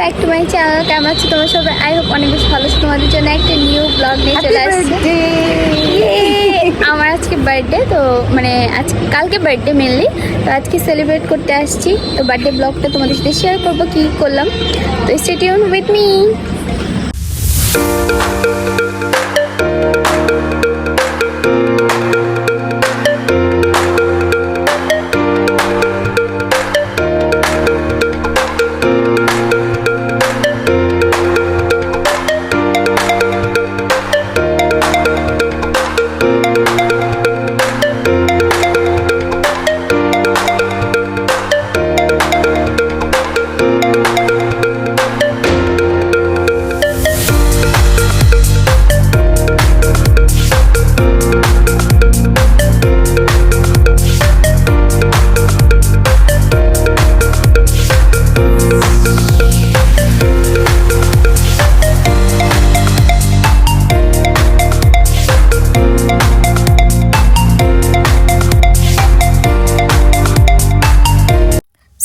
Back to my channel. কেমন আছো তোমরা সবাই? আই হোপ অনেক বেশি ভালো আছো। তোমাদের জন্য একটা নিউ ব্লগ নিয়ে চলে আসছে। আমার আজকে বার্থডে, তো মানে কালকে বার্থডে মেনলি, তো আজকে সেলিব্রেট করতে আসছি। তো বার্থডে ব্লগটা তোমাদের সাথে শেয়ার করবো কী করলাম, তো stay tune with me.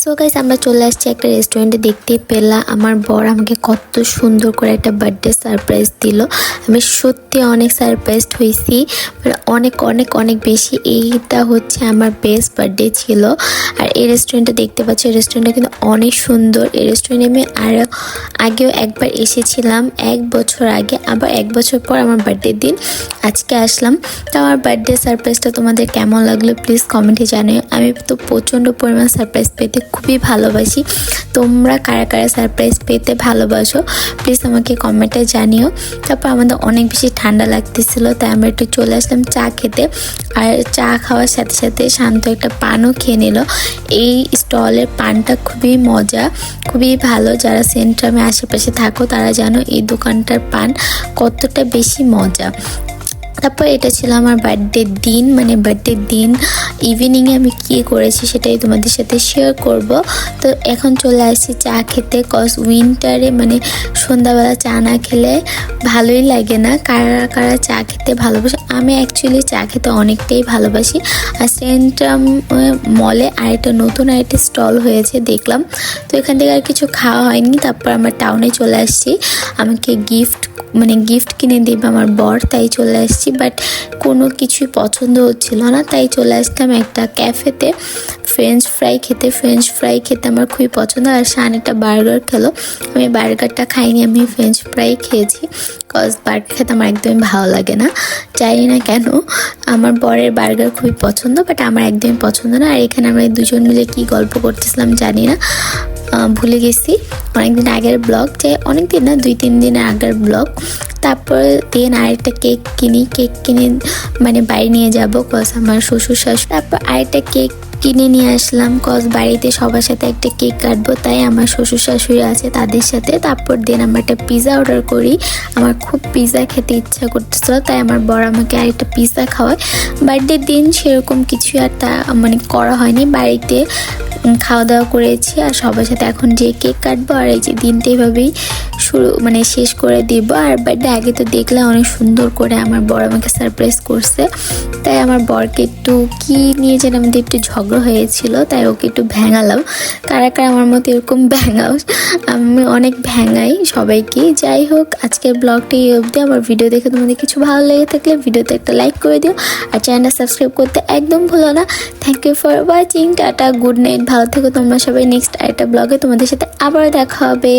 So guys, আমরা চলে আসছি একটা রেস্টুরেন্টে। দেখতে পেলাম আমার বর আমাকে কত সুন্দর করে একটা বার্থডে সারপ্রাইজ দিল। আমি সত্যি অনেক সারপ্রাইজড হয়েছি, মানে অনেক অনেক অনেক বেশি। এইটা হচ্ছে আমার বেস্ট বার্থডে ছিল। আর এই রেস্টুরেন্টে দেখতে পাচ্ছি, এই রেস্টুরেন্টটা কিন্তু অনেক সুন্দর। এই রেস্টুরেন্টে আমি আগেও একবার এসেছিলাম 1 বছর আগে, আবার 1 বছর পর আমার বার্থডের দিন আজকে আসলাম। তো আমার বার্থডে সারপ্রাইজটা তোমাদের কেমন লাগলো প্লিজ কমেন্টে জানিও। আমি তো প্রচণ্ড পরিমাণ সারপ্রাইজ পেতে খুবই ভালোবাসি। তোমরা কারা কারা সারপ্রাইজ পেতে ভালোবাসো প্লিজ আমাকে কমেন্টে জানিও। তারপর আমাদের অনেক বেশি ঠান্ডা লাগতেছিল, তাই আমরা একটু চলে আসলাম চা খেতে। আর চা খাওয়ার সাথে সাথে শান্ত একটা পানও খেয়ে নিল। এই স্টলের পানটা খুবই মজা, খুবই ভালো। যারা সেন্ট্রামে আশেপাশে থাকো তারা জানো এই দোকানটার পান কতটা বেশি মজা। তারপর এটা ছিল আমার বার্থডের দিন, মানে বার্থডের দিন ইভিনিংয়ে আমি কী করেছি সেটাই তোমাদের সাথে শেয়ার করব। তো এখন চলে আসছি চা খেতে, কজ উইন্টারে মানে সন্ধ্যাবেলা চা না খেলে ভালোই লাগে না। কারা কারা চা খেতে ভালোবাসে? আমি অ্যাকচুয়ালি চা খেতে অনেকটাই ভালোবাসি। আর সেন্ট্রাম মলে আরেকটা নতুন আরেকটা স্টল হয়েছে দেখলাম, তো এখান থেকে আর কিছু খাওয়া হয়নি। তারপর আমরা টাউনে চলে আসছি, আমাকে গিফট কিনে দেবে আমার বর, তাই চলে আসছি। বাট কোনো কিছুই পছন্দ হচ্ছিল না, তাই চলে আসলাম একটা ক্যাফেতে ফ্রেঞ্চ ফ্রাই খেতে আমার খুবই পছন্দ। আর শান একটা বার্গার খেলো, আমি বার্গারটা খাইনি, আমি ফ্রেঞ্চ ফ্রাই খেয়েছি। কজ বার্গার খেতে আমার একদমই ভালো লাগে না, জানি না কেন। আমার বরের বার্গার খুবই পছন্দ, বাট আমার একদমই পছন্দ না। আর এখানে আমরা দুজন মিলে কি গল্প করতেছিলাম জানি না, ভুলে গেছি। অনেকদিন আগের ব্লগ, যে অনেকদিন না 2-3 দিনের আগের ব্লগ। তারপর আরেকটা কেক কিনে মানে বাড়ি নিয়ে যাব, কজ আমার শ্বশুর শাশুড়ি। তারপর আরেকটা কেক কিনে নিয়ে আসলাম, কজ বাড়িতে সবার সাথে একটা কেক কাটবো, তাই আমার শ্বশুর শাশুড়ি আছে তাদের সাথে। তারপর আমরা একটা পিৎজা অর্ডার করি। আমার খুব পিৎজা খেতে ইচ্ছা করতেছিল, তাই আমার বর আমাকে আরেকটা পিৎজা খাওয়ায়। বার্থডের দিন সেরকম কিছু আর মানে করা হয়নি, বাড়িতে খাওয়া দাওয়া করেছি আর সবার সাথে এখন যে কেক কাটবো। আর এই যে দিনটা এইভাবেই মানে শেষ করে দিব। আর বার্থডে আগে তো দেখলে অনেক সুন্দর করে আমার বর আমাকে সারপ্রাইজ করছে, তাই আমার বরকে একটু কি নিয়ে যেন আমাদের একটু ঝগড়া হয়েছিল, তাই ওকে একটু ভেঙালাম। কারা কারা আমার মতো এরকম ভেঙাও? আমি অনেক ভেঙাই সবাইকে। যাই হোক, আজকের ব্লগটা এই অবধি। আমার ভিডিও দেখে তোমাদের কিছু ভালো লেগে থাকলে ভিডিওতে একটা লাইক করে দিও, আর চ্যানেলটা সাবস্ক্রাইব করতে একদম ভুলো না। Thank you for watching. Tata, good night, ভালো থেকো তোমরা সবাই। নেক্সট আরেকটা ব্লগে তোমাদের সাথে আবার দেখা হবে।